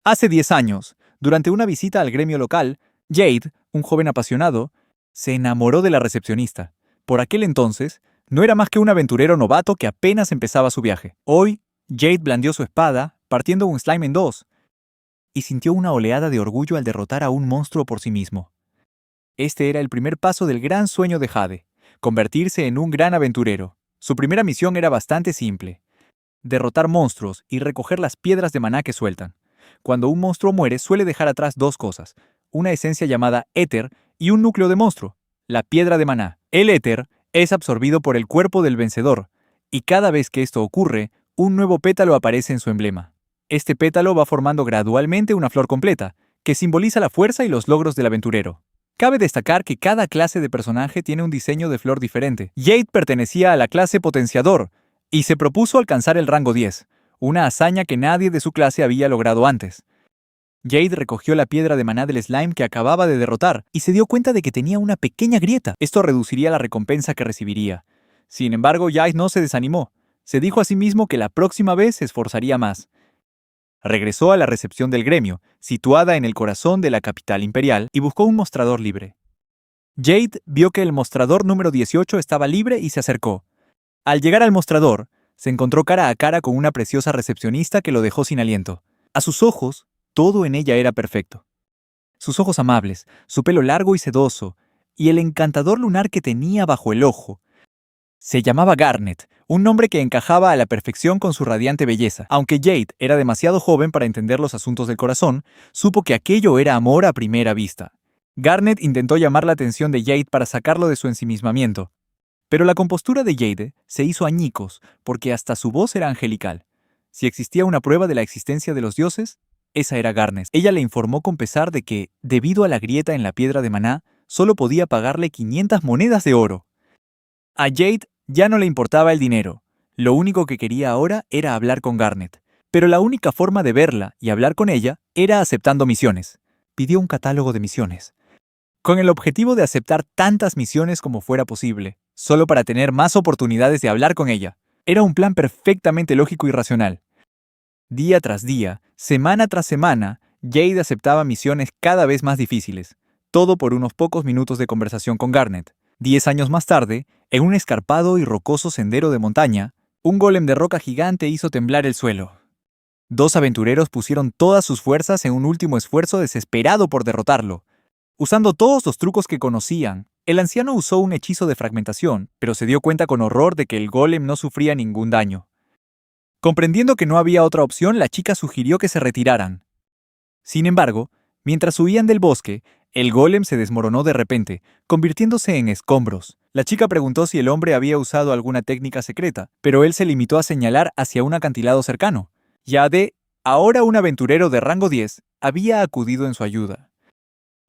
Hace 10 años, durante una visita al gremio local, Jade, un joven apasionado, se enamoró de la recepcionista. Por aquel entonces, no era más que un aventurero novato que apenas empezaba su viaje. Hoy, Jade blandió su espada, partiendo un slime en dos, y sintió una oleada de orgullo al derrotar a un monstruo por sí mismo. Este era el primer paso del gran sueño de Jade, convertirse en un gran aventurero. Su primera misión era bastante simple: derrotar monstruos y recoger las piedras de maná que sueltan. Cuando un monstruo muere, suele dejar atrás dos cosas: una esencia llamada éter y un núcleo de monstruo, la piedra de maná. El éter es absorbido por el cuerpo del vencedor, y cada vez que esto ocurre, un nuevo pétalo aparece en su emblema. Este pétalo va formando gradualmente una flor completa, que simboliza la fuerza y los logros del aventurero. Cabe destacar que cada clase de personaje tiene un diseño de flor diferente. Jade pertenecía a la clase Potenciador, y se propuso alcanzar el rango 10, una hazaña que nadie de su clase había logrado antes. Jade recogió la piedra de maná del slime que acababa de derrotar y se dio cuenta de que tenía una pequeña grieta. Esto reduciría la recompensa que recibiría. Sin embargo, Jade no se desanimó. Se dijo a sí mismo que la próxima vez se esforzaría más. Regresó a la recepción del gremio, situada en el corazón de la capital imperial, y buscó un mostrador libre. Jade vio que el mostrador número 18 estaba libre y se acercó. Al llegar al mostrador, se encontró cara a cara con una preciosa recepcionista que lo dejó sin aliento. A sus ojos, todo en ella era perfecto. Sus ojos amables, su pelo largo y sedoso, y el encantador lunar que tenía bajo el ojo. Se llamaba Garnet, un nombre que encajaba a la perfección con su radiante belleza. Aunque Jade era demasiado joven para entender los asuntos del corazón, supo que aquello era amor a primera vista. Garnet intentó llamar la atención de Jade para sacarlo de su ensimismamiento, pero la compostura de Jade se hizo añicos porque hasta su voz era angelical. Si existía una prueba de la existencia de los dioses, esa era Garnet. Ella le informó con pesar de que, debido a la grieta en la piedra de maná, solo podía pagarle 500 monedas de oro. A Jade ya no le importaba el dinero. Lo único que quería ahora era hablar con Garnet. Pero la única forma de verla y hablar con ella era aceptando misiones. Pidió un catálogo de misiones, con el objetivo de aceptar tantas misiones como fuera posible, solo para tener más oportunidades de hablar con ella. Era un plan perfectamente lógico y racional. Día tras día, semana tras semana, Jade aceptaba misiones cada vez más difíciles, todo por unos pocos minutos de conversación con Garnet. 10 años más tarde, en un escarpado y rocoso sendero de montaña, un golem de roca gigante hizo temblar el suelo. Dos aventureros pusieron todas sus fuerzas en un último esfuerzo desesperado por derrotarlo. Usando todos los trucos que conocían, el anciano usó un hechizo de fragmentación, pero se dio cuenta con horror de que el golem no sufría ningún daño. Comprendiendo que no había otra opción, la chica sugirió que se retiraran. Sin embargo, mientras huían del bosque, el golem se desmoronó de repente, convirtiéndose en escombros. La chica preguntó si el hombre había usado alguna técnica secreta, pero él se limitó a señalar hacia un acantilado cercano. Jade, ahora un aventurero de rango 10, había acudido en su ayuda.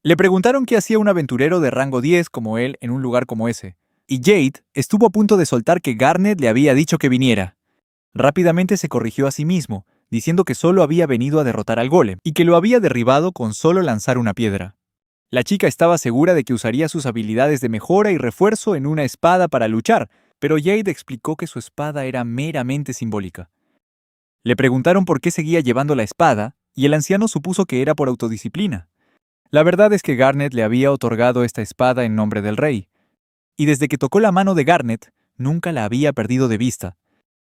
Le preguntaron qué hacía un aventurero de rango 10 como él en un lugar como ese, y Jade estuvo a punto de soltar que Garnet le había dicho que viniera. Rápidamente se corrigió a sí mismo, diciendo que solo había venido a derrotar al golem, y que lo había derribado con solo lanzar una piedra. La chica estaba segura de que usaría sus habilidades de mejora y refuerzo en una espada para luchar, pero Jade explicó que su espada era meramente simbólica. Le preguntaron por qué seguía llevando la espada, y el anciano supuso que era por autodisciplina. La verdad es que Garnet le había otorgado esta espada en nombre del rey, y desde que tocó la mano de Garnet, nunca la había perdido de vista.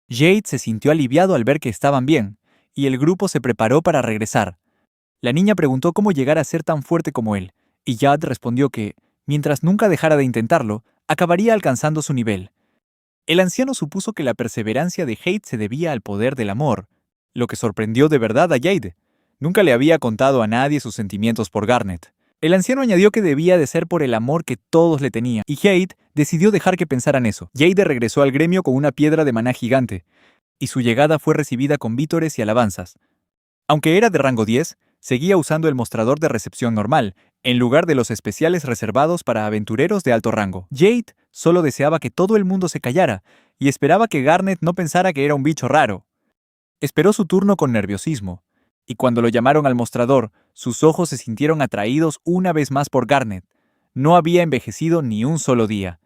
Jade se sintió aliviado al ver que estaban bien, y el grupo se preparó para regresar. La niña preguntó cómo llegar a ser tan fuerte como él, y Jade respondió que, mientras nunca dejara de intentarlo, acabaría alcanzando su nivel. El anciano supuso que la perseverancia de Jade se debía al poder del amor, lo que sorprendió de verdad a Jade. Nunca le había contado a nadie sus sentimientos por Garnet. El anciano añadió que debía de ser por el amor que todos le tenían, y Jade decidió dejar que pensaran eso. Jade regresó al gremio con una piedra de maná gigante, y su llegada fue recibida con vítores y alabanzas. Aunque era de rango 10, seguía usando el mostrador de recepción normal, en lugar de los especiales reservados para aventureros de alto rango. Jade solo deseaba que todo el mundo se callara, y esperaba que Garnet no pensara que era un bicho raro. Esperó su turno con nerviosismo, y cuando lo llamaron al mostrador, sus ojos se sintieron atraídos una vez más por Garnet. No había envejecido ni un solo día.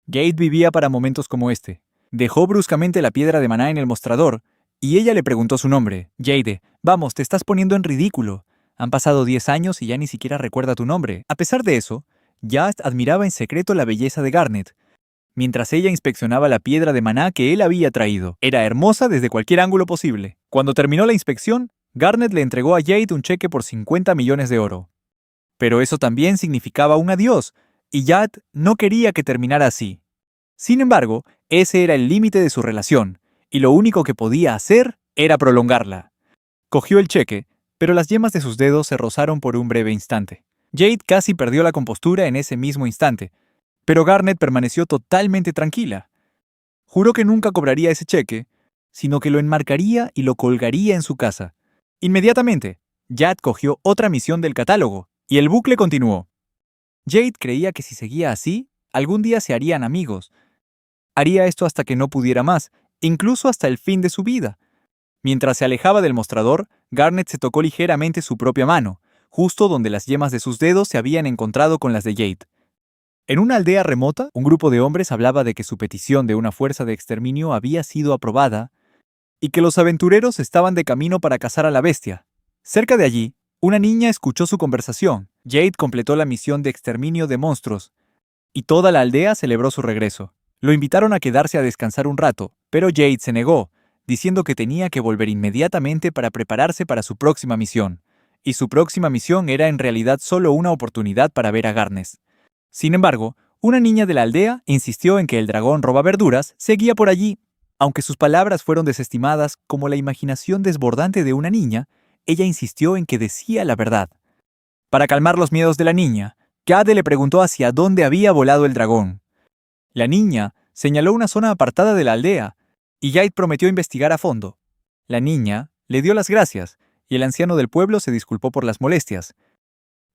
Jade vivía para momentos como este. Dejó bruscamente la piedra de maná en el mostrador, y ella le preguntó su nombre. Jade, vamos, te estás poniendo en ridículo. Han pasado 10 años y ya ni siquiera recuerda tu nombre. A pesar de eso, Jade admiraba en secreto la belleza de Garnet, mientras ella inspeccionaba la piedra de maná que él había traído. Era hermosa desde cualquier ángulo posible. Cuando terminó la inspección, Garnet le entregó a Jade un cheque por 50 millones de oro. Pero eso también significaba un adiós, y Jade no quería que terminara así. Sin embargo, ese era el límite de su relación, y lo único que podía hacer era prolongarla. Cogió el cheque, pero las yemas de sus dedos se rozaron por un breve instante. Jade casi perdió la compostura en ese mismo instante, pero Garnet permaneció totalmente tranquila. Juró que nunca cobraría ese cheque, sino que lo enmarcaría y lo colgaría en su casa. Inmediatamente, Jade cogió otra misión del catálogo, y el bucle continuó. Jade creía que si seguía así, algún día se harían amigos. Haría esto hasta que no pudiera más, incluso hasta el fin de su vida. Mientras se alejaba del mostrador, Garnet se tocó ligeramente su propia mano, justo donde las yemas de sus dedos se habían encontrado con las de Jade. En una aldea remota, un grupo de hombres hablaba de que su petición de una fuerza de exterminio había sido aprobada y que los aventureros estaban de camino para cazar a la bestia. Cerca de allí, una niña escuchó su conversación. Jade completó la misión de exterminio de monstruos, y toda la aldea celebró su regreso. Lo invitaron a quedarse a descansar un rato, pero Jade se negó, diciendo que tenía que volver inmediatamente para prepararse para su próxima misión. Y su próxima misión era en realidad solo una oportunidad para ver a Garnet. Sin embargo, una niña de la aldea insistió en que el dragón roba verduras seguía por allí. Aunque sus palabras fueron desestimadas como la imaginación desbordante de una niña, ella insistió en que decía la verdad. Para calmar los miedos de la niña, Jade le preguntó hacia dónde había volado el dragón. La niña señaló una zona apartada de la aldea, y Jade prometió investigar a fondo. La niña le dio las gracias, y el anciano del pueblo se disculpó por las molestias.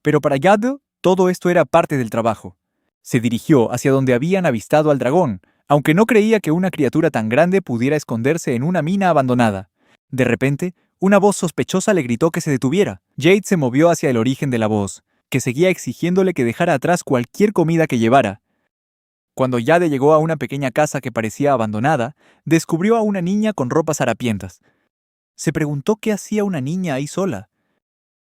Pero para Jade, todo esto era parte del trabajo. Se dirigió hacia donde habían avistado al dragón, aunque no creía que una criatura tan grande pudiera esconderse en una mina abandonada. De repente, una voz sospechosa le gritó que se detuviera. Jade se movió hacia el origen de la voz, que seguía exigiéndole que dejara atrás cualquier comida que llevara. Cuando Jade llegó a una pequeña casa que parecía abandonada, descubrió a una niña con ropas harapientas. Se preguntó qué hacía una niña ahí sola,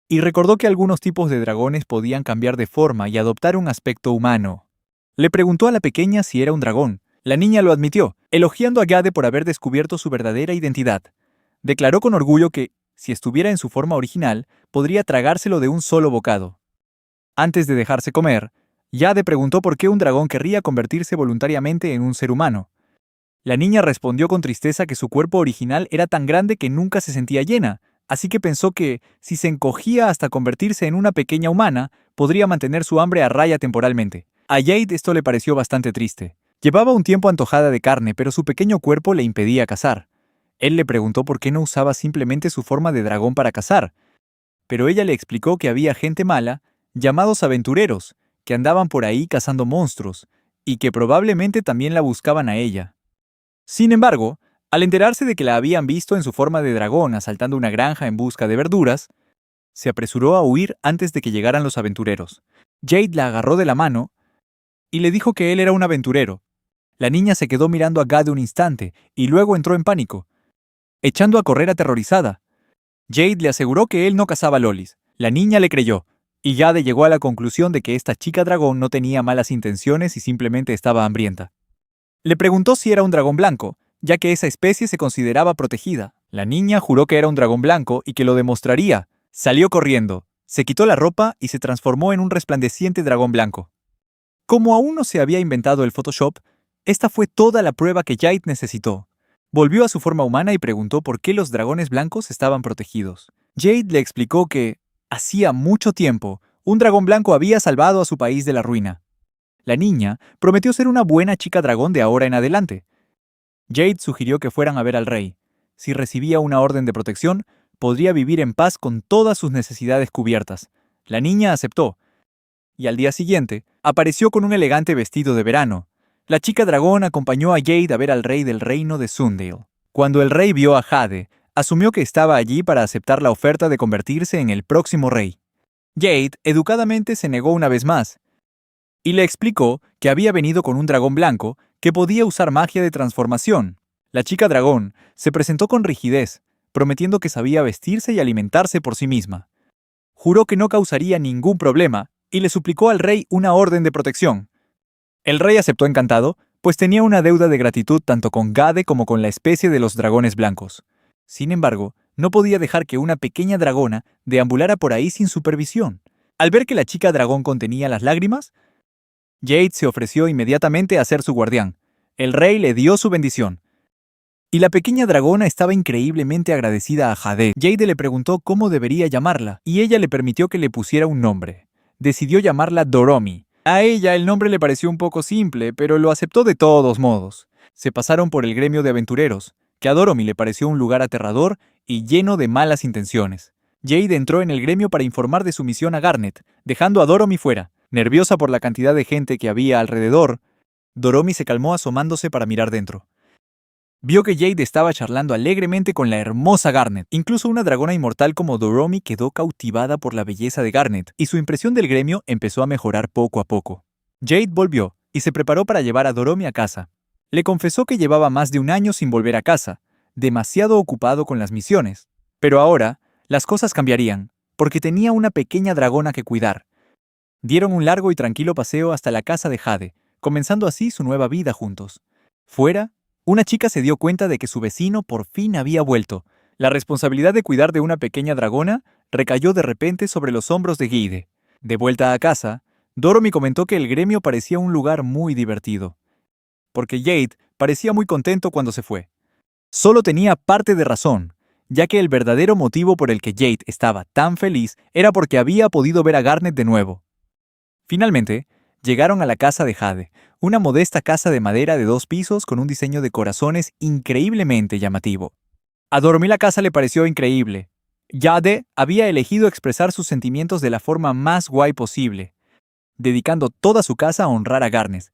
y recordó que algunos tipos de dragones podían cambiar de forma y adoptar un aspecto humano. Le preguntó a la pequeña si era un dragón. La niña lo admitió, elogiando a Jade por haber descubierto su verdadera identidad. Declaró con orgullo que, si estuviera en su forma original, podría tragárselo de un solo bocado. Antes de dejarse comer, Jade preguntó por qué un dragón querría convertirse voluntariamente en un ser humano. La niña respondió con tristeza que su cuerpo original era tan grande que nunca se sentía llena, así que pensó que, si se encogía hasta convertirse en una pequeña humana, podría mantener su hambre a raya temporalmente. A Jade esto le pareció bastante triste. Llevaba un tiempo antojada de carne, pero su pequeño cuerpo le impedía cazar. Él le preguntó por qué no usaba simplemente su forma de dragón para cazar, pero ella le explicó que había gente mala, llamados aventureros, que andaban por ahí cazando monstruos, y que probablemente también la buscaban a ella. Sin embargo, al enterarse de que la habían visto en su forma de dragón asaltando una granja en busca de verduras, se apresuró a huir antes de que llegaran los aventureros. Jade la agarró de la mano y le dijo que él era un aventurero. La niña se quedó mirando a Jade un instante y luego entró en pánico, echando a correr aterrorizada. Jade le aseguró que él no cazaba lolis. La niña le creyó, y Jade llegó a la conclusión de que esta chica dragón no tenía malas intenciones y simplemente estaba hambrienta. Le preguntó si era un dragón blanco, ya que esa especie se consideraba protegida. La niña juró que era un dragón blanco y que lo demostraría. Salió corriendo, se quitó la ropa y se transformó en un resplandeciente dragón blanco. Como aún no se había inventado el Photoshop, esta fue toda la prueba que Jade necesitó. Volvió a su forma humana y preguntó por qué los dragones blancos estaban protegidos. Jade le explicó que, hacía mucho tiempo, un dragón blanco había salvado a su país de la ruina. La niña prometió ser una buena chica dragón de ahora en adelante. Jade sugirió que fueran a ver al rey. Si recibía una orden de protección, podría vivir en paz con todas sus necesidades cubiertas. La niña aceptó, y al día siguiente apareció con un elegante vestido de verano. La chica dragón acompañó a Jade a ver al rey del reino de Sundale. Cuando el rey vio a Jade, asumió que estaba allí para aceptar la oferta de convertirse en el próximo rey. Jade educadamente se negó una vez más, y le explicó que había venido con un dragón blanco que podía usar magia de transformación. La chica dragón se presentó con rigidez, prometiendo que sabía vestirse y alimentarse por sí misma. Juró que no causaría ningún problema y le suplicó al rey una orden de protección. El rey aceptó encantado, pues tenía una deuda de gratitud tanto con Gade como con la especie de los dragones blancos. Sin embargo, no podía dejar que una pequeña dragona deambulara por ahí sin supervisión. Al ver que la chica dragón contenía las lágrimas, Jade se ofreció inmediatamente a ser su guardián. El rey le dio su bendición. Y la pequeña dragona estaba increíblemente agradecida a Jade. Jade le preguntó cómo debería llamarla, y ella le permitió que le pusiera un nombre. Decidió llamarla Doromi. A ella el nombre le pareció un poco simple, pero lo aceptó de todos modos. Se pasaron por el gremio de aventureros, que a Doromi le pareció un lugar aterrador y lleno de malas intenciones. Jade entró en el gremio para informar de su misión a Garnet, dejando a Doromi fuera. Nerviosa por la cantidad de gente que había alrededor, Doromi se calmó asomándose para mirar dentro. Vio que Jade estaba charlando alegremente con la hermosa Garnet. Incluso una dragona inmortal como Doromi quedó cautivada por la belleza de Garnet, y su impresión del gremio empezó a mejorar poco a poco. Jade volvió y se preparó para llevar a Doromi a casa. Le confesó que llevaba más de un año sin volver a casa, demasiado ocupado con las misiones. Pero ahora, las cosas cambiarían, porque tenía una pequeña dragona que cuidar. Dieron un largo y tranquilo paseo hasta la casa de Jade, comenzando así su nueva vida juntos. Fuera, una chica se dio cuenta de que su vecino por fin había vuelto. La responsabilidad de cuidar de una pequeña dragona recayó de repente sobre los hombros de Jade. De vuelta a casa, Doromi comentó que el gremio parecía un lugar muy divertido, porque Jade parecía muy contento cuando se fue. Solo tenía parte de razón, ya que el verdadero motivo por el que Jade estaba tan feliz era porque había podido ver a Garnet de nuevo. Finalmente, llegaron a la casa de Jade, una modesta casa de madera de 2 pisos con un diseño de corazones increíblemente llamativo. A Doromi la casa le pareció increíble. Jade había elegido expresar sus sentimientos de la forma más guay posible, dedicando toda su casa a honrar a Garnet.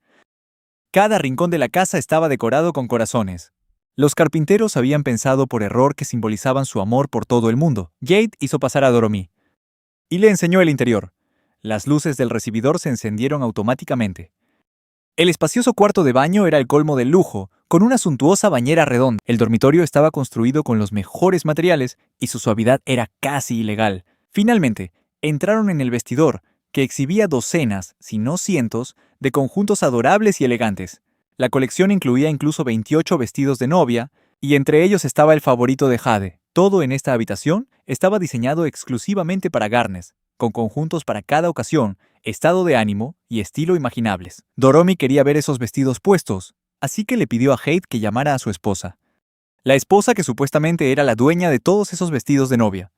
Cada rincón de la casa estaba decorado con corazones. Los carpinteros habían pensado por error que simbolizaban su amor por todo el mundo. Jade hizo pasar a Doromi y le enseñó el interior. Las luces del recibidor se encendieron automáticamente. El espacioso cuarto de baño era el colmo del lujo, con una suntuosa bañera redonda. El dormitorio estaba construido con los mejores materiales y su suavidad era casi ilegal. Finalmente, entraron en el vestidor, que exhibía docenas, si no cientos, de conjuntos adorables y elegantes. La colección incluía incluso 28 vestidos de novia, y entre ellos estaba el favorito de Jade. Todo en esta habitación estaba diseñado exclusivamente para Garnet, con conjuntos para cada ocasión, estado de ánimo y estilo imaginables. Doromi quería ver esos vestidos puestos, así que le pidió a Jade que llamara a su esposa. La esposa que supuestamente era la dueña de todos esos vestidos de novia.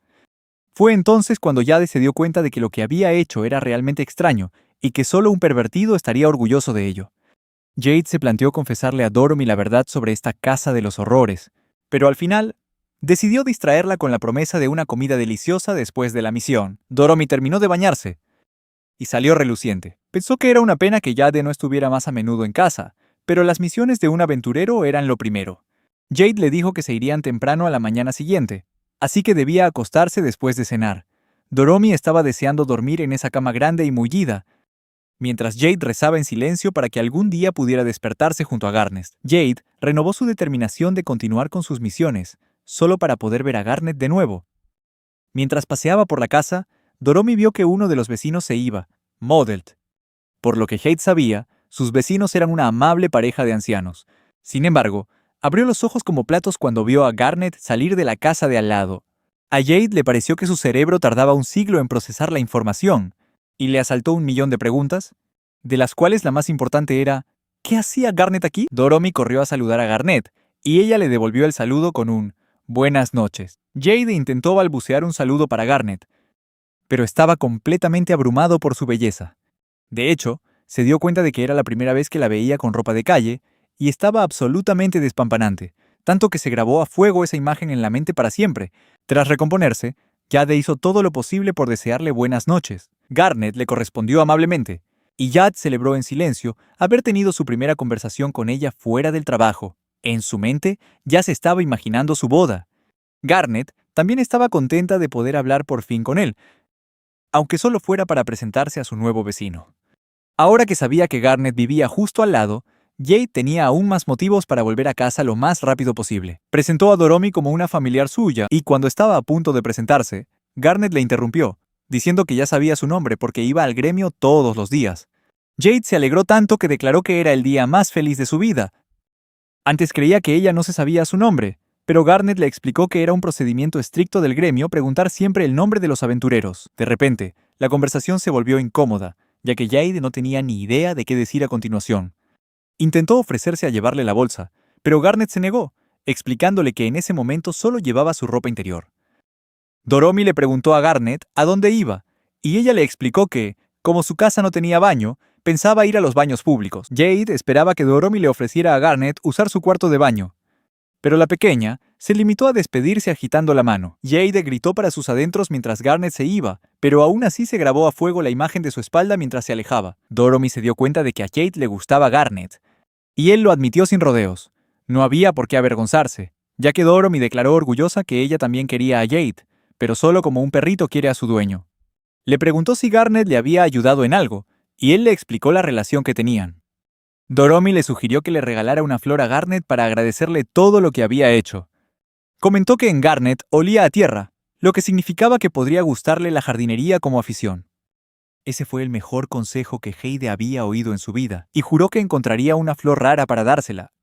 Fue entonces cuando Jade se dio cuenta de que lo que había hecho era realmente extraño y que solo un pervertido estaría orgulloso de ello. Jade se planteó confesarle a Doromi la verdad sobre esta casa de los horrores, pero al final decidió distraerla con la promesa de una comida deliciosa después de la misión. Doromi terminó de bañarse y salió reluciente. Pensó que era una pena que Jade no estuviera más a menudo en casa, pero las misiones de un aventurero eran lo primero. Jade le dijo que se irían temprano a la mañana siguiente, así que debía acostarse después de cenar. Doromi estaba deseando dormir en esa cama grande y mullida, mientras Jade rezaba en silencio para que algún día pudiera despertarse junto a Garnet. Jade renovó su determinación de continuar con sus misiones, solo para poder ver a Garnet de nuevo. Mientras paseaba por la casa, Doromi vio que uno de los vecinos se iba, Modelt. Por lo que Jade sabía, sus vecinos eran una amable pareja de ancianos. Sin embargo, abrió los ojos como platos cuando vio a Garnet salir de la casa de al lado. A Jade le pareció que su cerebro tardaba un siglo en procesar la información, y le asaltó 1.000.000 de preguntas, de las cuales la más importante era, ¿qué hacía Garnet aquí? Doromi corrió a saludar a Garnet, y ella le devolvió el saludo con un «buenas noches». Jade intentó balbucear un saludo para Garnet, pero estaba completamente abrumado por su belleza. De hecho, se dio cuenta de que era la primera vez que la veía con ropa de calle, y estaba absolutamente despampanante, tanto que se grabó a fuego esa imagen en la mente para siempre. Tras recomponerse, Jade hizo todo lo posible por desearle buenas noches. Garnet le correspondió amablemente, y Jade celebró en silencio haber tenido su primera conversación con ella fuera del trabajo. En su mente ya se estaba imaginando su boda. Garnet también estaba contenta de poder hablar por fin con él, aunque solo fuera para presentarse a su nuevo vecino. Ahora que sabía que Garnet vivía justo al lado, Jade tenía aún más motivos para volver a casa lo más rápido posible. Presentó a Doromi como una familiar suya y cuando estaba a punto de presentarse, Garnet le interrumpió, diciendo que ya sabía su nombre porque iba al gremio todos los días. Jade se alegró tanto que declaró que era el día más feliz de su vida. Antes creía que ella no se sabía su nombre, pero Garnet le explicó que era un procedimiento estricto del gremio preguntar siempre el nombre de los aventureros. De repente, la conversación se volvió incómoda, ya que Jade no tenía ni idea de qué decir a continuación. Intentó ofrecerse a llevarle la bolsa, pero Garnet se negó, explicándole que en ese momento solo llevaba su ropa interior. Doromi le preguntó a Garnet a dónde iba, y ella le explicó que, como su casa no tenía baño, pensaba ir a los baños públicos. Jade esperaba que Doromi le ofreciera a Garnet usar su cuarto de baño, pero la pequeña se limitó a despedirse agitando la mano. Jade gritó para sus adentros mientras Garnet se iba, pero aún así se grabó a fuego la imagen de su espalda mientras se alejaba. Doromi se dio cuenta de que a Jade le gustaba Garnet, y él lo admitió sin rodeos. No había por qué avergonzarse, ya que Doromi declaró orgullosa que ella también quería a Jade, pero solo como un perrito quiere a su dueño. Le preguntó si Garnet le había ayudado en algo, y él le explicó la relación que tenían. Doromi le sugirió que le regalara una flor a Garnet para agradecerle todo lo que había hecho. Comentó que en Garnet olía a tierra, lo que significaba que podría gustarle la jardinería como afición. Ese fue el mejor consejo que Jade había oído en su vida, y juró que encontraría una flor rara para dársela.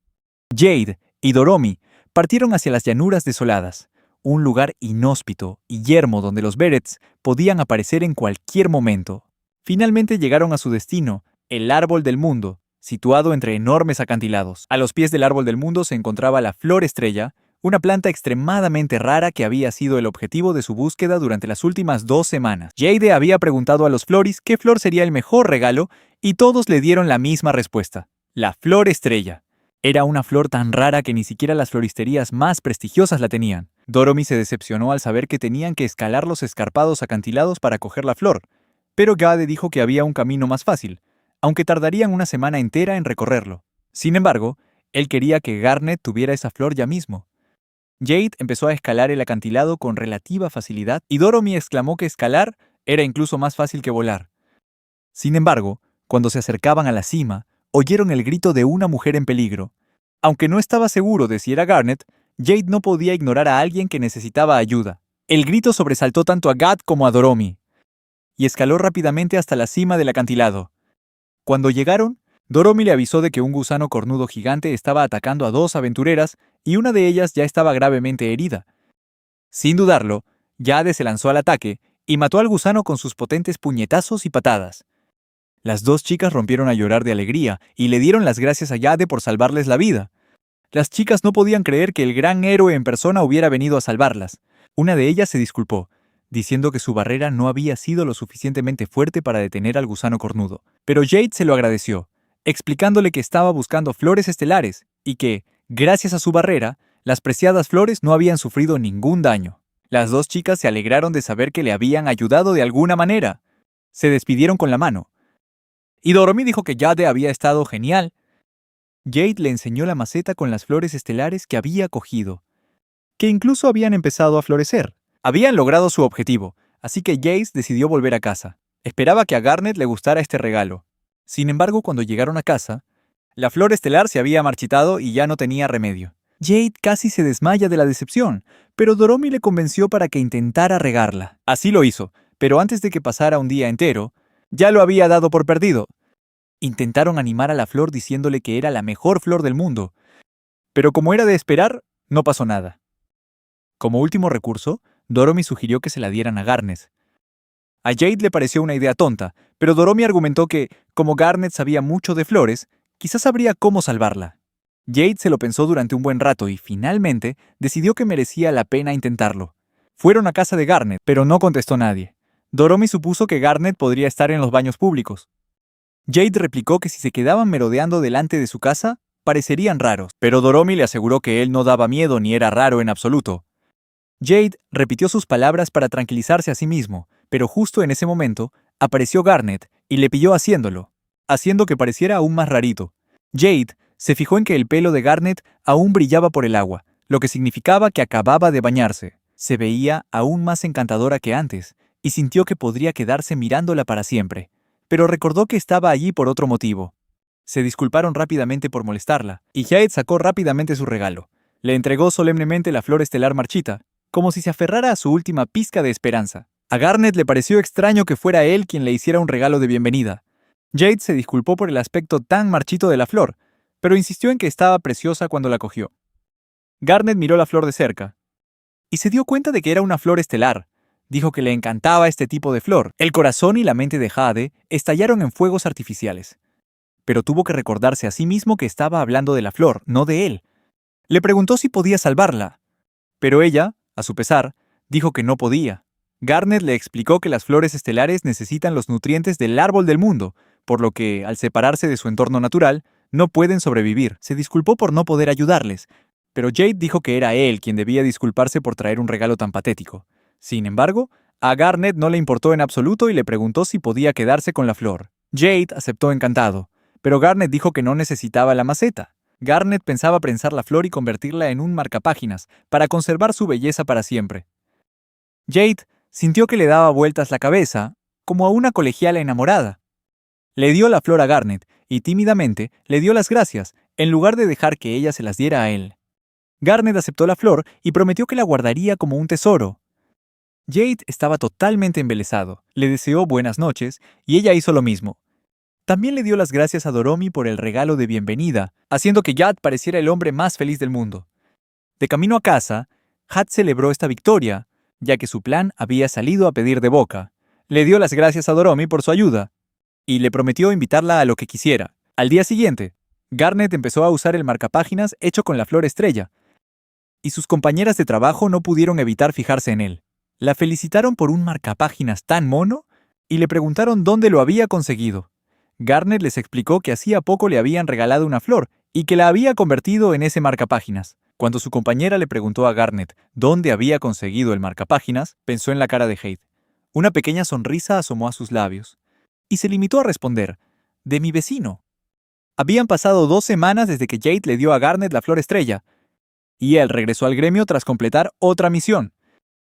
Jade y Doromi partieron hacia las llanuras desoladas, un lugar inhóspito y yermo donde los Berets podían aparecer en cualquier momento. Finalmente llegaron a su destino, el Árbol del Mundo, situado entre enormes acantilados. A los pies del Árbol del Mundo se encontraba la Flor Estrella, una planta extremadamente rara que había sido el objetivo de su búsqueda durante las últimas 2 semanas. Jade había preguntado a los Floris qué flor sería el mejor regalo y todos le dieron la misma respuesta: la Flor Estrella. Era una flor tan rara que ni siquiera las floristerías más prestigiosas la tenían. Doromi se decepcionó al saber que tenían que escalar los escarpados acantilados para coger la flor, pero Jade dijo que había un camino más fácil, aunque tardarían una semana entera en recorrerlo. Sin embargo, él quería que Garnet tuviera esa flor ya mismo. Jade empezó a escalar el acantilado con relativa facilidad y Doromi exclamó que escalar era incluso más fácil que volar. Sin embargo, cuando se acercaban a la cima, oyeron el grito de una mujer en peligro. Aunque no estaba seguro de si era Garnet, Jade no podía ignorar a alguien que necesitaba ayuda. El grito sobresaltó tanto a Gad como a Doromi, y escaló rápidamente hasta la cima del acantilado. Cuando llegaron, Doromi le avisó de que un gusano cornudo gigante estaba atacando a 2 aventureras y una de ellas ya estaba gravemente herida. Sin dudarlo, Jade se lanzó al ataque y mató al gusano con sus potentes puñetazos y patadas. Las 2 chicas rompieron a llorar de alegría y le dieron las gracias a Jade por salvarles la vida. Las chicas no podían creer que el gran héroe en persona hubiera venido a salvarlas. Una de ellas se disculpó, diciendo que su barrera no había sido lo suficientemente fuerte para detener al gusano cornudo. Pero Jade se lo agradeció, explicándole que estaba buscando flores estelares y que, gracias a su barrera, las preciadas flores no habían sufrido ningún daño. Las 2 chicas se alegraron de saber que le habían ayudado de alguna manera. Se despidieron con la mano. Y Doromi dijo que Jade había estado genial. Jade le enseñó la maceta con las flores estelares que había cogido, que incluso habían empezado a florecer. Habían logrado su objetivo, así que Jade decidió volver a casa. Esperaba que a Garnet le gustara este regalo. Sin embargo, cuando llegaron a casa, la flor estelar se había marchitado y ya no tenía remedio. Jade casi se desmaya de la decepción, pero Doromi le convenció para que intentara regarla. Así lo hizo, pero antes de que pasara un día entero, ya lo había dado por perdido. Intentaron animar a la flor diciéndole que era la mejor flor del mundo, pero como era de esperar, no pasó nada. Como último recurso, Doromi sugirió que se la dieran a Garnet. A Jade le pareció una idea tonta, pero Doromi argumentó que, como Garnet sabía mucho de flores, quizás sabría cómo salvarla. Jade se lo pensó durante un buen rato y, finalmente, decidió que merecía la pena intentarlo. Fueron a casa de Garnet, pero no contestó nadie. Doromi supuso que Garnet podría estar en los baños públicos. Jade replicó que si se quedaban merodeando delante de su casa, parecerían raros, pero Doromi le aseguró que él no daba miedo ni era raro en absoluto. Jade repitió sus palabras para tranquilizarse a sí mismo, pero justo en ese momento apareció Garnet y le pilló haciéndolo, haciendo que pareciera aún más rarito. Jade se fijó en que el pelo de Garnet aún brillaba por el agua, lo que significaba que acababa de bañarse. Se veía aún más encantadora que antes, y sintió que podría quedarse mirándola para siempre, pero recordó que estaba allí por otro motivo. Se disculparon rápidamente por molestarla, y Jade sacó rápidamente su regalo. Le entregó solemnemente la flor estelar marchita, como si se aferrara a su última pizca de esperanza. A Garnet le pareció extraño que fuera él quien le hiciera un regalo de bienvenida. Jade se disculpó por el aspecto tan marchito de la flor, pero insistió en que estaba preciosa cuando la cogió. Garnet miró la flor de cerca, y se dio cuenta de que era una flor estelar. Dijo que le encantaba este tipo de flor. El corazón y la mente de Jade estallaron en fuegos artificiales. Pero tuvo que recordarse a sí mismo que estaba hablando de la flor, no de él. Le preguntó si podía salvarla, pero ella, a su pesar, dijo que no podía. Garnet le explicó que las flores estelares necesitan los nutrientes del árbol del mundo, por lo que, al separarse de su entorno natural, no pueden sobrevivir. Se disculpó por no poder ayudarles, pero Jade dijo que era él quien debía disculparse por traer un regalo tan patético. Sin embargo, a Garnet no le importó en absoluto y le preguntó si podía quedarse con la flor. Jade aceptó encantado, pero Garnet dijo que no necesitaba la maceta. Garnet pensaba prensar la flor y convertirla en un marcapáginas para conservar su belleza para siempre. Jade sintió que le daba vueltas la cabeza, como a una colegiala enamorada. Le dio la flor a Garnet y tímidamente le dio las gracias, en lugar de dejar que ella se las diera a él. Garnet aceptó la flor y prometió que la guardaría como un tesoro. Jade estaba totalmente embelesado, le deseó buenas noches y ella hizo lo mismo. También le dio las gracias a Doromi por el regalo de bienvenida, haciendo que Jade pareciera el hombre más feliz del mundo. De camino a casa, Jade celebró esta victoria, ya que su plan había salido a pedir de boca. Le dio las gracias a Doromi por su ayuda, y le prometió invitarla a lo que quisiera. Al día siguiente, Garnet empezó a usar el marcapáginas hecho con la flor estrella, y sus compañeras de trabajo no pudieron evitar fijarse en él. La felicitaron por un marcapáginas tan mono, y le preguntaron dónde lo había conseguido. Garnet les explicó que hacía poco le habían regalado una flor, y que la había convertido en ese marcapáginas. Cuando su compañera le preguntó a Garnet dónde había conseguido el marcapáginas, pensó en la cara de Jade. Una pequeña sonrisa asomó a sus labios, y se limitó a responder, «De mi vecino». Habían pasado 2 semanas desde que Jade le dio a Garnet la flor estrella, y él regresó al gremio tras completar otra misión.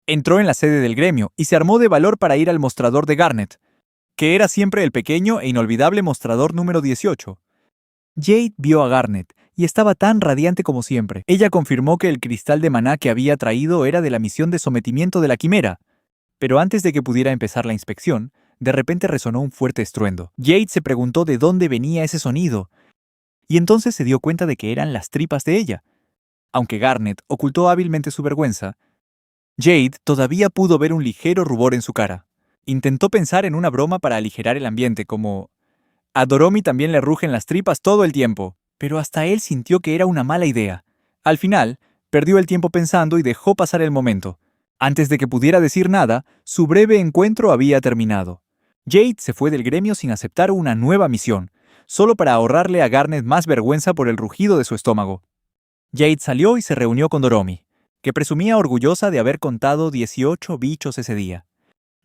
Entró en la sede del gremio y se armó de valor para ir al mostrador de Garnet, que era siempre el pequeño e inolvidable mostrador número 18. Jade vio a Garnet y estaba tan radiante como siempre. Ella confirmó que el cristal de maná que había traído era de la misión de sometimiento de la quimera. Pero antes de que pudiera empezar la inspección, de repente resonó un fuerte estruendo. Jade se preguntó de dónde venía ese sonido, y entonces se dio cuenta de que eran las tripas de ella. Aunque Garnet ocultó hábilmente su vergüenza, Jade todavía pudo ver un ligero rubor en su cara. Intentó pensar en una broma para aligerar el ambiente, como: «A Doromi también le rugen las tripas todo el tiempo», pero hasta él sintió que era una mala idea. Al final, perdió el tiempo pensando y dejó pasar el momento. Antes de que pudiera decir nada, su breve encuentro había terminado. Jade se fue del gremio sin aceptar una nueva misión, solo para ahorrarle a Garnet más vergüenza por el rugido de su estómago. Jade salió y se reunió con Doromi, que presumía orgullosa de haber contado 18 bichos ese día.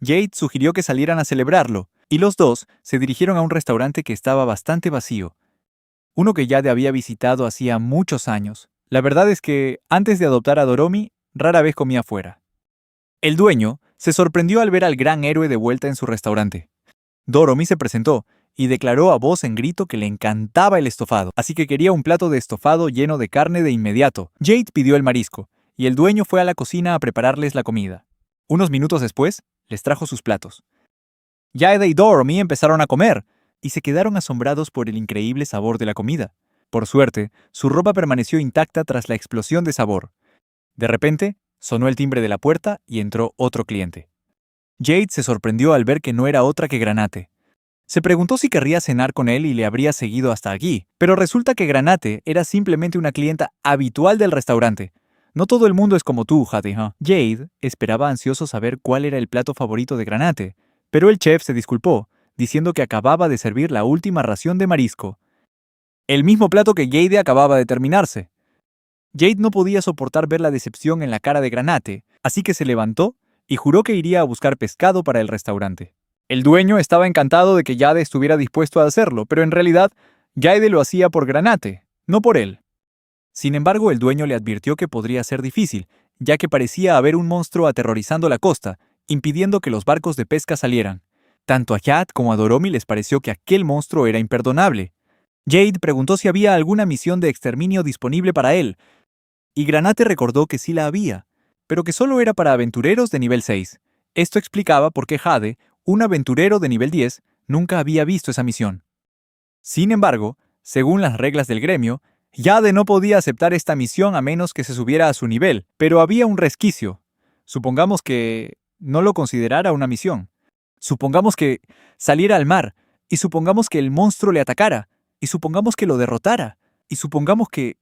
Jade sugirió que salieran a celebrarlo, y los dos se dirigieron a un restaurante que estaba bastante vacío. Uno que Jade había visitado hacía muchos años. La verdad es que, antes de adoptar a Doromi, rara vez comía fuera. El dueño se sorprendió al ver al gran héroe de vuelta en su restaurante. Doromi se presentó y declaró a voz en grito que le encantaba el estofado, así que quería un plato de estofado lleno de carne de inmediato. Jade pidió el marisco, y el dueño fue a la cocina a prepararles la comida. Unos minutos después, les trajo sus platos. Jade y Doromi empezaron a comer, y se quedaron asombrados por el increíble sabor de la comida. Por suerte, su ropa permaneció intacta tras la explosión de sabor. De repente, sonó el timbre de la puerta y entró otro cliente. Jade se sorprendió al ver que no era otra que Granate. Se preguntó si querría cenar con él y le habría seguido hasta aquí, pero resulta que Granate era simplemente una clienta habitual del restaurante. No todo el mundo es como tú, Jade. Jade esperaba ansioso saber cuál era el plato favorito de Granate, pero el chef se disculpó, diciendo que acababa de servir la última ración de marisco. El mismo plato que Jade acababa de terminarse. Jade no podía soportar ver la decepción en la cara de Granate, así que se levantó y juró que iría a buscar pescado para el restaurante. El dueño estaba encantado de que Jade estuviera dispuesto a hacerlo, pero en realidad, Jade lo hacía por Granate, no por él. Sin embargo, el dueño le advirtió que podría ser difícil, ya que parecía haber un monstruo aterrorizando la costa, impidiendo que los barcos de pesca salieran. Tanto a Jade como a Doromi les pareció que aquel monstruo era imperdonable. Jade preguntó si había alguna misión de exterminio disponible para él, y Granate recordó que sí la había, pero que solo era para aventureros de nivel 6. Esto explicaba por qué Jade, un aventurero de nivel 10, nunca había visto esa misión. Sin embargo, según las reglas del gremio, Jade no podía aceptar esta misión a menos que se subiera a su nivel, pero había un resquicio. Supongamos que no lo considerara una misión. Supongamos que saliera al mar, y supongamos que el monstruo le atacara, y supongamos que lo derrotara, y supongamos que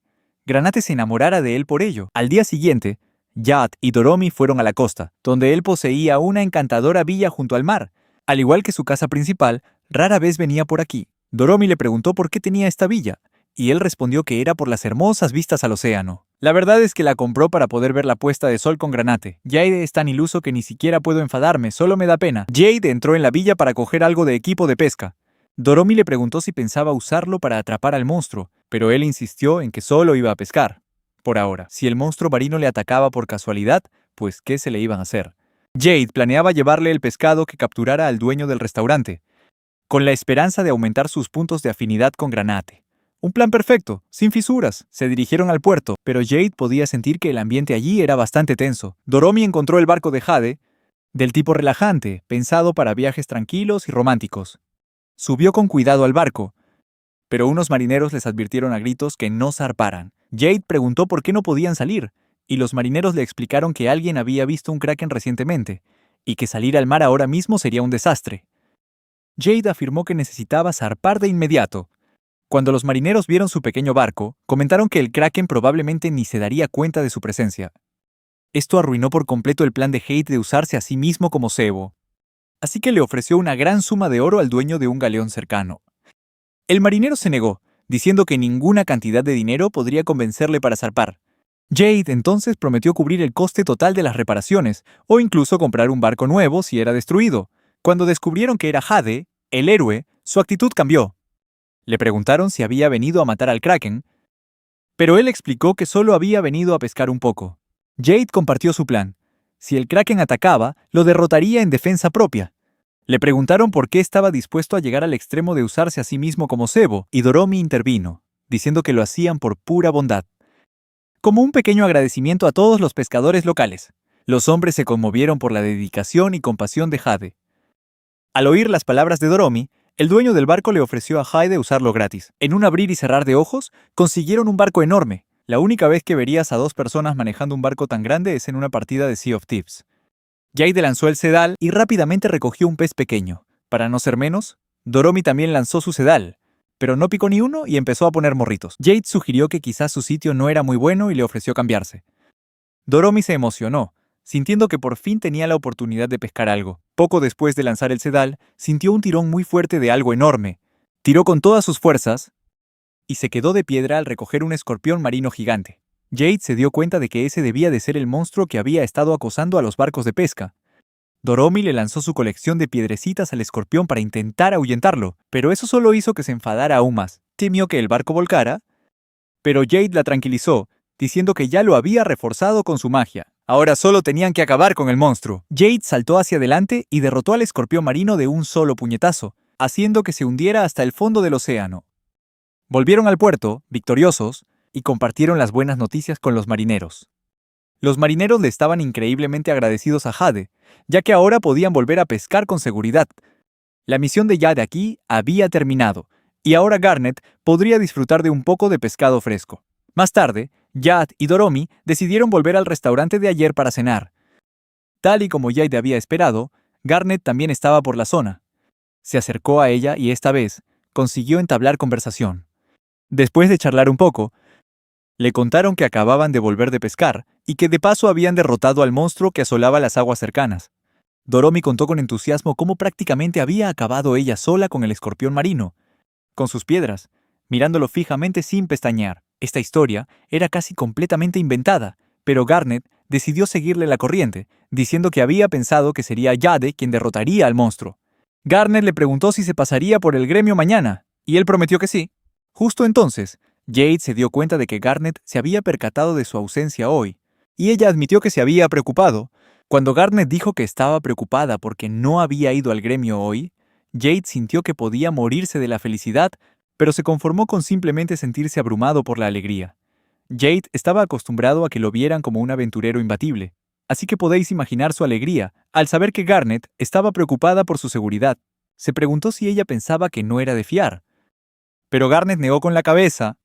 Granate se enamorara de él por ello. Al día siguiente, Jade y Doromi fueron a la costa, donde él poseía una encantadora villa junto al mar. Al igual que su casa principal, rara vez venía por aquí. Doromi le preguntó por qué tenía esta villa, y él respondió que era por las hermosas vistas al océano. La verdad es que la compró para poder ver la puesta de sol con Granate. Jade es tan iluso que ni siquiera puedo enfadarme, solo me da pena. Jade entró en la villa para coger algo de equipo de pesca. Doromi le preguntó si pensaba usarlo para atrapar al monstruo, pero él insistió en que solo iba a pescar. Por ahora, si el monstruo marino le atacaba por casualidad, pues ¿qué se le iban a hacer? Jade planeaba llevarle el pescado que capturara al dueño del restaurante, con la esperanza de aumentar sus puntos de afinidad con Granate. Un plan perfecto, sin fisuras. Se dirigieron al puerto, pero Jade podía sentir que el ambiente allí era bastante tenso. Doromi encontró el barco de Jade, del tipo relajante, pensado para viajes tranquilos y románticos. Subió con cuidado al barco, pero unos marineros les advirtieron a gritos que no zarparan. Jade preguntó por qué no podían salir, y los marineros le explicaron que alguien había visto un kraken recientemente, y que salir al mar ahora mismo sería un desastre. Jade afirmó que necesitaba zarpar de inmediato. Cuando los marineros vieron su pequeño barco, comentaron que el kraken probablemente ni se daría cuenta de su presencia. Esto arruinó por completo el plan de Jade de usarse a sí mismo como cebo. Así que le ofreció una gran suma de oro al dueño de un galeón cercano. El marinero se negó, diciendo que ninguna cantidad de dinero podría convencerle para zarpar. Jade entonces prometió cubrir el coste total de las reparaciones, o incluso comprar un barco nuevo si era destruido. Cuando descubrieron que era Jade, el héroe, su actitud cambió. Le preguntaron si había venido a matar al kraken, pero él explicó que solo había venido a pescar un poco. Jade compartió su plan. Si el kraken atacaba, lo derrotaría en defensa propia. Le preguntaron por qué estaba dispuesto a llegar al extremo de usarse a sí mismo como cebo, y Doromi intervino, diciendo que lo hacían por pura bondad. Como un pequeño agradecimiento a todos los pescadores locales. Los hombres se conmovieron por la dedicación y compasión de Jade. Al oír las palabras de Doromi, el dueño del barco le ofreció a Jade usarlo gratis. En un abrir y cerrar de ojos, consiguieron un barco enorme. La única vez que verías a dos personas manejando un barco tan grande es en una partida de Sea of Thieves. Jade lanzó el sedal y rápidamente recogió un pez pequeño. Para no ser menos, Doromi también lanzó su sedal, pero no picó ni uno y empezó a poner morritos. Jade sugirió que quizás su sitio no era muy bueno y le ofreció cambiarse. Doromi se emocionó, sintiendo que por fin tenía la oportunidad de pescar algo. Poco después de lanzar el sedal, sintió un tirón muy fuerte de algo enorme. Tiró con todas sus fuerzas y se quedó de piedra al recoger un escorpión marino gigante. Jade se dio cuenta de que ese debía de ser el monstruo que había estado acosando a los barcos de pesca. Doromi le lanzó su colección de piedrecitas al escorpión para intentar ahuyentarlo, pero eso solo hizo que se enfadara aún más. Temió que el barco volcara, pero Jade la tranquilizó, diciendo que ya lo había reforzado con su magia. Ahora solo tenían que acabar con el monstruo. Jade saltó hacia adelante y derrotó al escorpión marino de un solo puñetazo, haciendo que se hundiera hasta el fondo del océano. Volvieron al puerto, victoriosos, y compartieron las buenas noticias con los marineros. Los marineros le estaban increíblemente agradecidos a Jade, ya que ahora podían volver a pescar con seguridad. La misión de Jade aquí había terminado, y ahora Garnet podría disfrutar de un poco de pescado fresco. Más tarde, Jade y Doromi decidieron volver al restaurante de ayer para cenar. Tal y como Jade había esperado, Garnet también estaba por la zona. Se acercó a ella y esta vez consiguió entablar conversación. Después de charlar un poco, le contaron que acababan de volver de pescar y que de paso habían derrotado al monstruo que asolaba las aguas cercanas. Doromi contó con entusiasmo cómo prácticamente había acabado ella sola con el escorpión marino, con sus piedras, mirándolo fijamente sin pestañear. Esta historia era casi completamente inventada, pero Garnet decidió seguirle la corriente, diciendo que había pensado que sería Jade quien derrotaría al monstruo. Garnet le preguntó si se pasaría por el gremio mañana, y él prometió que sí. Justo entonces, Jade se dio cuenta de que Garnet se había percatado de su ausencia hoy, y ella admitió que se había preocupado. Cuando Garnet dijo que estaba preocupada porque no había ido al gremio hoy, Jade sintió que podía morirse de la felicidad, pero se conformó con simplemente sentirse abrumado por la alegría. Jade estaba acostumbrado a que lo vieran como un aventurero imbatible, así que podéis imaginar su alegría al saber que Garnet estaba preocupada por su seguridad. Se preguntó si ella pensaba que no era de fiar. Pero Garnet negó con la cabeza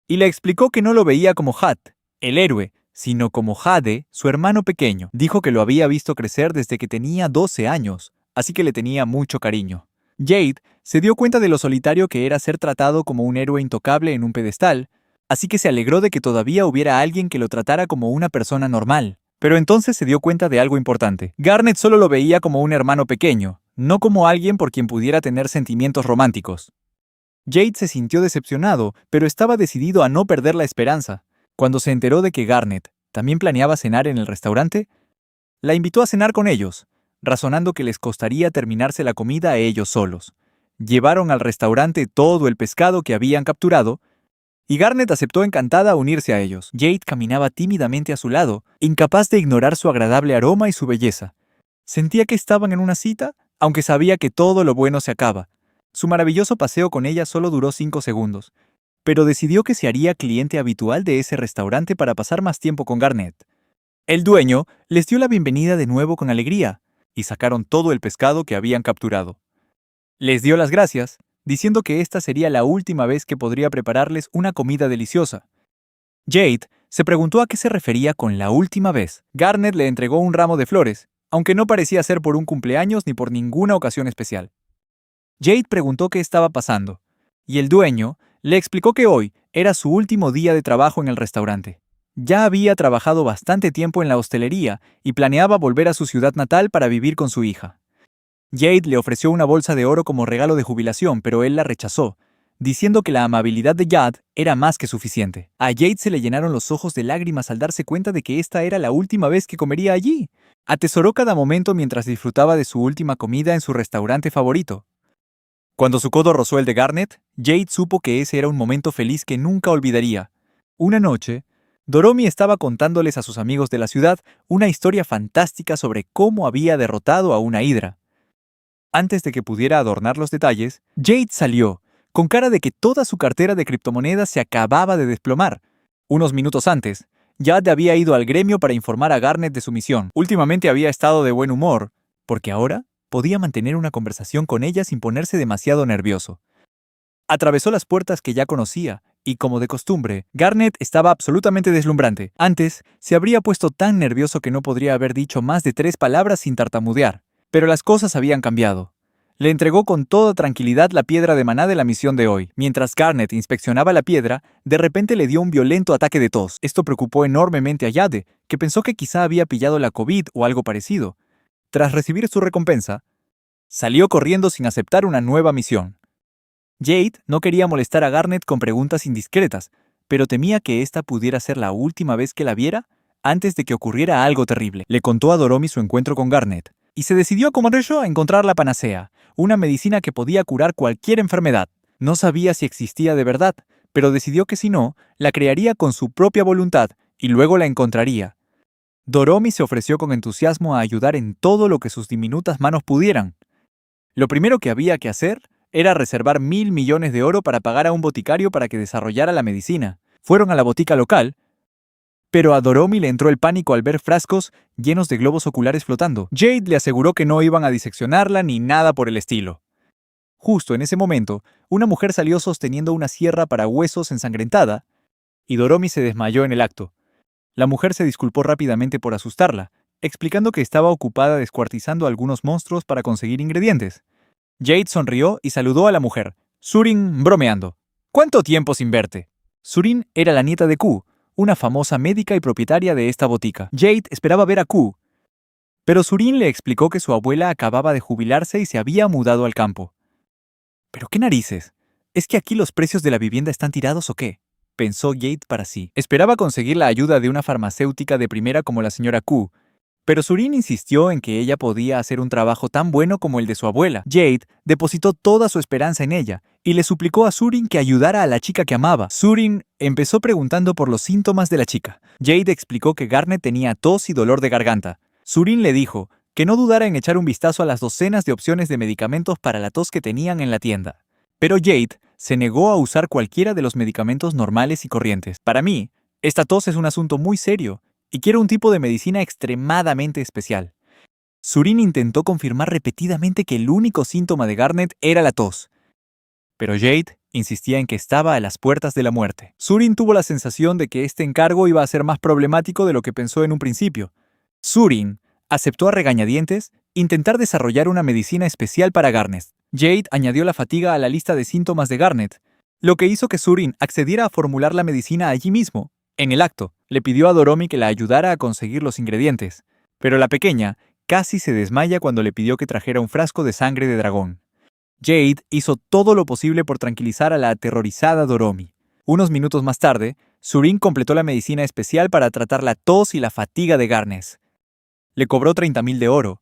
y le explicó que no lo veía como Hat, el héroe, sino como Jade, su hermano pequeño. Dijo que lo había visto crecer desde que tenía 12 años, así que le tenía mucho cariño. Jade se dio cuenta de lo solitario que era ser tratado como un héroe intocable en un pedestal, así que se alegró de que todavía hubiera alguien que lo tratara como una persona normal. Pero entonces se dio cuenta de algo importante. Garnet solo lo veía como un hermano pequeño, no como alguien por quien pudiera tener sentimientos románticos. Jade se sintió decepcionado, pero estaba decidido a no perder la esperanza. Cuando se enteró de que Garnet también planeaba cenar en el restaurante, la invitó a cenar con ellos, razonando que les costaría terminarse la comida a ellos solos. Llevaron al restaurante todo el pescado que habían capturado, y Garnet aceptó encantada unirse a ellos. Jade caminaba tímidamente a su lado, incapaz de ignorar su agradable aroma y su belleza. Sentía que estaban en una cita, aunque sabía que todo lo bueno se acaba. Su maravilloso paseo con ella solo duró 5 segundos, pero decidió que se haría cliente habitual de ese restaurante para pasar más tiempo con Garnet. El dueño les dio la bienvenida de nuevo con alegría, y sacaron todo el pescado que habían capturado. Les dio las gracias, diciendo que esta sería la última vez que podría prepararles una comida deliciosa. Jade se preguntó a qué se refería con la última vez. Garnet le entregó un ramo de flores, aunque no parecía ser por un cumpleaños ni por ninguna ocasión especial. Jade preguntó qué estaba pasando, y el dueño le explicó que hoy era su último día de trabajo en el restaurante. Ya había trabajado bastante tiempo en la hostelería y planeaba volver a su ciudad natal para vivir con su hija. Jade le ofreció una bolsa de oro como regalo de jubilación, pero él la rechazó, diciendo que la amabilidad de Jade era más que suficiente. A Jade se le llenaron los ojos de lágrimas al darse cuenta de que esta era la última vez que comería allí. Atesoró cada momento mientras disfrutaba de su última comida en su restaurante favorito. Cuando su codo rozó el de Garnet, Jade supo que ese era un momento feliz que nunca olvidaría. Una noche, Doromi estaba contándoles a sus amigos de la ciudad una historia fantástica sobre cómo había derrotado a una hidra. Antes de que pudiera adornar los detalles, Jade salió, con cara de que toda su cartera de criptomonedas se acababa de desplomar. Unos minutos antes, Jade había ido al gremio para informar a Garnet de su misión. Últimamente había estado de buen humor, porque ahora podía mantener una conversación con ella sin ponerse demasiado nervioso. Atravesó las puertas que ya conocía, y como de costumbre, Garnet estaba absolutamente deslumbrante. Antes, se habría puesto tan nervioso que no podría haber dicho más de 3 palabras sin tartamudear. Pero las cosas habían cambiado. Le entregó con toda tranquilidad la piedra de maná de la misión de hoy. Mientras Garnet inspeccionaba la piedra, de repente le dio un violento ataque de tos. Esto preocupó enormemente a Jade, que pensó que quizá había pillado la COVID o algo parecido. Tras recibir su recompensa, salió corriendo sin aceptar una nueva misión. Jade no quería molestar a Garnet con preguntas indiscretas, pero temía que esta pudiera ser la última vez que la viera antes de que ocurriera algo terrible. Le contó a Doromi su encuentro con Garnet, y se decidió como ello a encontrar la panacea, una medicina que podía curar cualquier enfermedad. No sabía si existía de verdad, pero decidió que si no, la crearía con su propia voluntad y luego la encontraría. Doromi se ofreció con entusiasmo a ayudar en todo lo que sus diminutas manos pudieran. Lo primero que había que hacer era reservar 1.000 millones de oro para pagar a un boticario para que desarrollara la medicina. Fueron a la botica local, pero a Doromi le entró el pánico al ver frascos llenos de globos oculares flotando. Jade le aseguró que no iban a diseccionarla ni nada por el estilo. Justo en ese momento, una mujer salió sosteniendo una sierra para huesos ensangrentada, y Doromi se desmayó en el acto. La mujer se disculpó rápidamente por asustarla, explicando que estaba ocupada descuartizando algunos monstruos para conseguir ingredientes. Jade sonrió y saludó a la mujer, Surin bromeando. «¿Cuánto tiempo sin verte?» Surin era la nieta de Q, una famosa médica y propietaria de esta botica. Jade esperaba ver a Q, pero Surin le explicó que su abuela acababa de jubilarse y se había mudado al campo. «¿Pero qué narices? ¿Es que aquí los precios de la vivienda están tirados o qué?», pensó Jade para sí. Esperaba conseguir la ayuda de una farmacéutica de primera como la señora Q, pero Surin insistió en que ella podía hacer un trabajo tan bueno como el de su abuela. Jade depositó toda su esperanza en ella y le suplicó a Surin que ayudara a la chica que amaba. Surin empezó preguntando por los síntomas de la chica. Jade explicó que Garnet tenía tos y dolor de garganta. Surin le dijo que no dudara en echar un vistazo a las docenas de opciones de medicamentos para la tos que tenían en la tienda. Pero Jade se negó a usar cualquiera de los medicamentos normales y corrientes. Para mí, esta tos es un asunto muy serio y quiero un tipo de medicina extremadamente especial. Surin intentó confirmar repetidamente que el único síntoma de Garnet era la tos, pero Jade insistía en que estaba a las puertas de la muerte. Surin tuvo la sensación de que este encargo iba a ser más problemático de lo que pensó en un principio. Surin aceptó a regañadientes intentar desarrollar una medicina especial para Garnet. Jade añadió la fatiga a la lista de síntomas de Garnet, lo que hizo que Surin accediera a formular la medicina allí mismo. En el acto, le pidió a Doromi que la ayudara a conseguir los ingredientes, pero la pequeña casi se desmaya cuando le pidió que trajera un frasco de sangre de dragón. Jade hizo todo lo posible por tranquilizar a la aterrorizada Doromi. Unos minutos más tarde, Surin completó la medicina especial para tratar la tos y la fatiga de Garnet. Le cobró 30.000 de oro,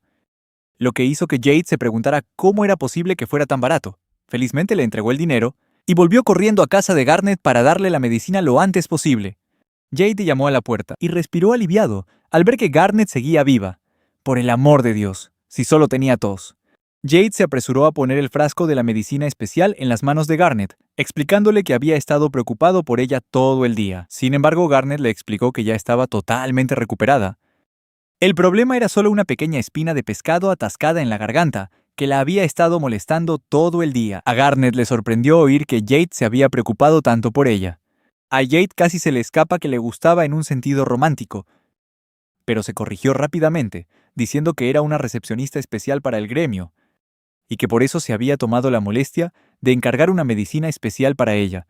lo que hizo que Jade se preguntara cómo era posible que fuera tan barato. Felizmente le entregó el dinero y volvió corriendo a casa de Garnet para darle la medicina lo antes posible. Jade llamó a la puerta y respiró aliviado al ver que Garnet seguía viva. Por el amor de Dios, si solo tenía tos. Jade se apresuró a poner el frasco de la medicina especial en las manos de Garnet, explicándole que había estado preocupado por ella todo el día. Sin embargo, Garnet le explicó que ya estaba totalmente recuperada. El problema era solo una pequeña espina de pescado atascada en la garganta, que la había estado molestando todo el día. A Garnet le sorprendió oír que Jade se había preocupado tanto por ella. A Jade casi se le escapa que le gustaba en un sentido romántico, pero se corrigió rápidamente, diciendo que era una recepcionista especial para el gremio, y que por eso se había tomado la molestia de encargar una medicina especial para ella.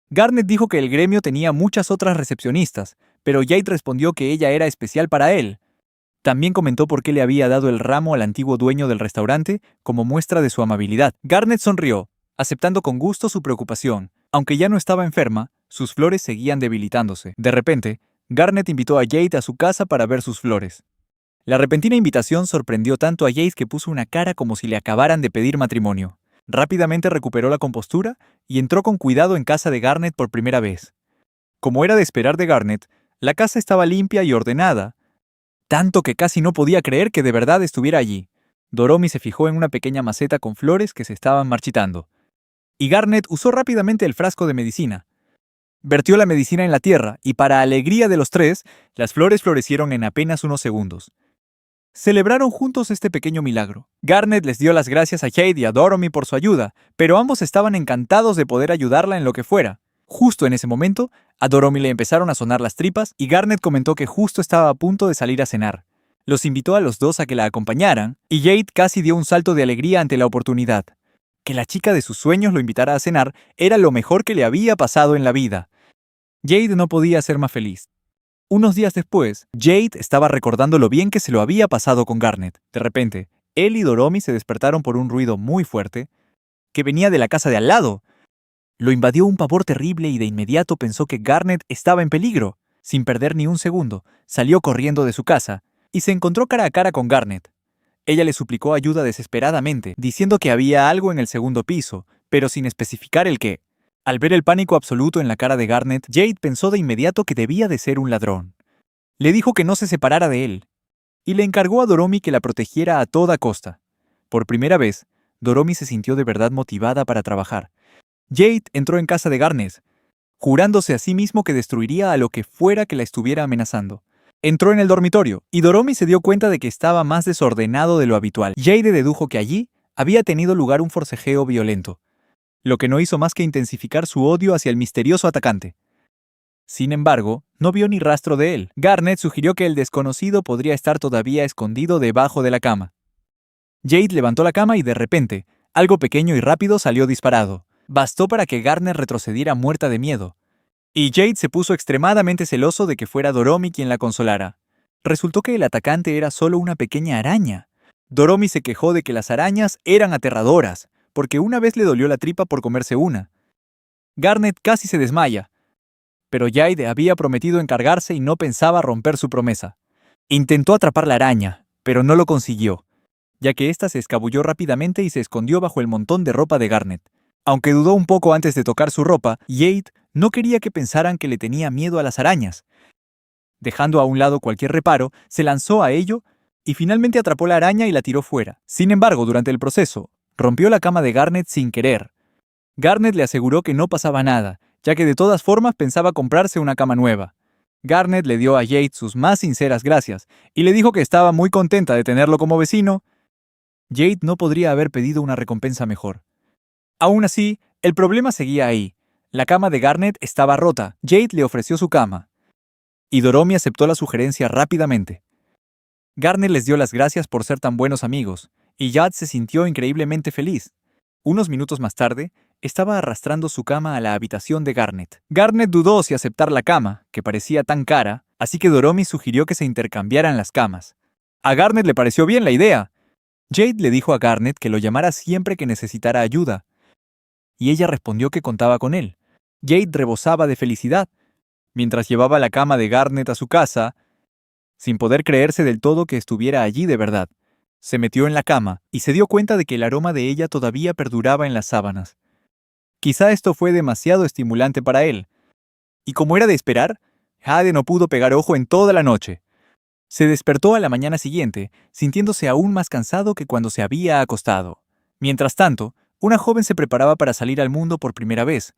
Garnet dijo que el gremio tenía muchas otras recepcionistas, pero Jade respondió que ella era especial para él. También comentó por qué le había dado el ramo al antiguo dueño del restaurante como muestra de su amabilidad. Garnet sonrió, aceptando con gusto su preocupación. Aunque ya no estaba enferma, sus flores seguían debilitándose. De repente, Garnet invitó a Jade a su casa para ver sus flores. La repentina invitación sorprendió tanto a Jade que puso una cara como si le acabaran de pedir matrimonio. Rápidamente recuperó la compostura y entró con cuidado en casa de Garnet por primera vez. Como era de esperar de Garnet, la casa estaba limpia y ordenada, tanto que casi no podía creer que de verdad estuviera allí. Doromi se fijó en una pequeña maceta con flores que se estaban marchitando, y Garnet usó rápidamente el frasco de medicina. Vertió la medicina en la tierra, y para alegría de los tres, las flores florecieron en apenas unos segundos. Celebraron juntos este pequeño milagro. Garnet les dio las gracias a Jade y a Doromi por su ayuda, pero ambos estaban encantados de poder ayudarla en lo que fuera. Justo en ese momento, a Doromi le empezaron a sonar las tripas y Garnet comentó que justo estaba a punto de salir a cenar. Los invitó a los dos a que la acompañaran, y Jade casi dio un salto de alegría ante la oportunidad. Que la chica de sus sueños lo invitara a cenar era lo mejor que le había pasado en la vida. Jade no podía ser más feliz. Unos días después, Jade estaba recordando lo bien que se lo había pasado con Garnet. De repente, él y Doromi se despertaron por un ruido muy fuerte que venía de la casa de al lado. Lo invadió un pavor terrible y de inmediato pensó que Garnet estaba en peligro. Sin perder ni un segundo, salió corriendo de su casa y se encontró cara a cara con Garnet. Ella le suplicó ayuda desesperadamente, diciendo que había algo en el segundo piso, pero sin especificar el qué. Al ver el pánico absoluto en la cara de Garnet, Jade pensó de inmediato que debía de ser un ladrón. Le dijo que no se separara de él, y le encargó a Doromi que la protegiera a toda costa. Por primera vez, Doromi se sintió de verdad motivada para trabajar. Jade entró en casa de Garnet, jurándose a sí mismo que destruiría a lo que fuera que la estuviera amenazando. Entró en el dormitorio, y Doromi se dio cuenta de que estaba más desordenado de lo habitual. Jade dedujo que allí había tenido lugar un forcejeo violento, lo que no hizo más que intensificar su odio hacia el misterioso atacante. Sin embargo, no vio ni rastro de él. Garnet sugirió que el desconocido podría estar todavía escondido debajo de la cama. Jade levantó la cama y de repente, algo pequeño y rápido salió disparado. Bastó para que Garnet retrocediera muerta de miedo. Y Jade se puso extremadamente celoso de que fuera Doromi quien la consolara. Resultó que el atacante era solo una pequeña araña. Doromi se quejó de que las arañas eran aterradoras, porque una vez le dolió la tripa por comerse una. Garnet casi se desmaya, pero Jade había prometido encargarse y no pensaba romper su promesa. Intentó atrapar la araña, pero no lo consiguió, ya que ésta se escabulló rápidamente y se escondió bajo el montón de ropa de Garnet. Aunque dudó un poco antes de tocar su ropa, Jade no quería que pensaran que le tenía miedo a las arañas. Dejando a un lado cualquier reparo, se lanzó a ello y finalmente atrapó la araña y la tiró fuera. Sin embargo, durante el proceso, rompió la cama de Garnet sin querer, Garnet le aseguró que no pasaba nada, ya que de todas formas pensaba comprarse una cama nueva. Garnet le dio a Jade sus más sinceras gracias y le dijo que estaba muy contenta de tenerlo como vecino. Jade no podría haber pedido una recompensa mejor. Aún así, el problema seguía ahí. La cama de Garnet estaba rota. Jade le ofreció su cama, y Doromi aceptó la sugerencia rápidamente. Garnet les dio las gracias por ser tan buenos amigos, y Jade se sintió increíblemente feliz. Unos minutos más tarde, estaba arrastrando su cama a la habitación de Garnet. Garnet dudó si aceptar la cama, que parecía tan cara, así que Doromi sugirió que se intercambiaran las camas. A Garnet le pareció bien la idea. Jade le dijo a Garnet que lo llamara siempre que necesitara ayuda, y ella respondió que contaba con él. Jade rebosaba de felicidad. Mientras llevaba la cama de Garnet a su casa, sin poder creerse del todo que estuviera allí de verdad, se metió en la cama y se dio cuenta de que el aroma de ella todavía perduraba en las sábanas. Quizá esto fue demasiado estimulante para él, y como era de esperar, Jade no pudo pegar ojo en toda la noche. Se despertó a la mañana siguiente, sintiéndose aún más cansado que cuando se había acostado. Mientras tanto, una joven se preparaba para salir al mundo por primera vez,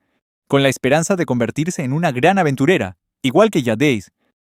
con la esperanza de convertirse en una gran aventurera, igual que Jade.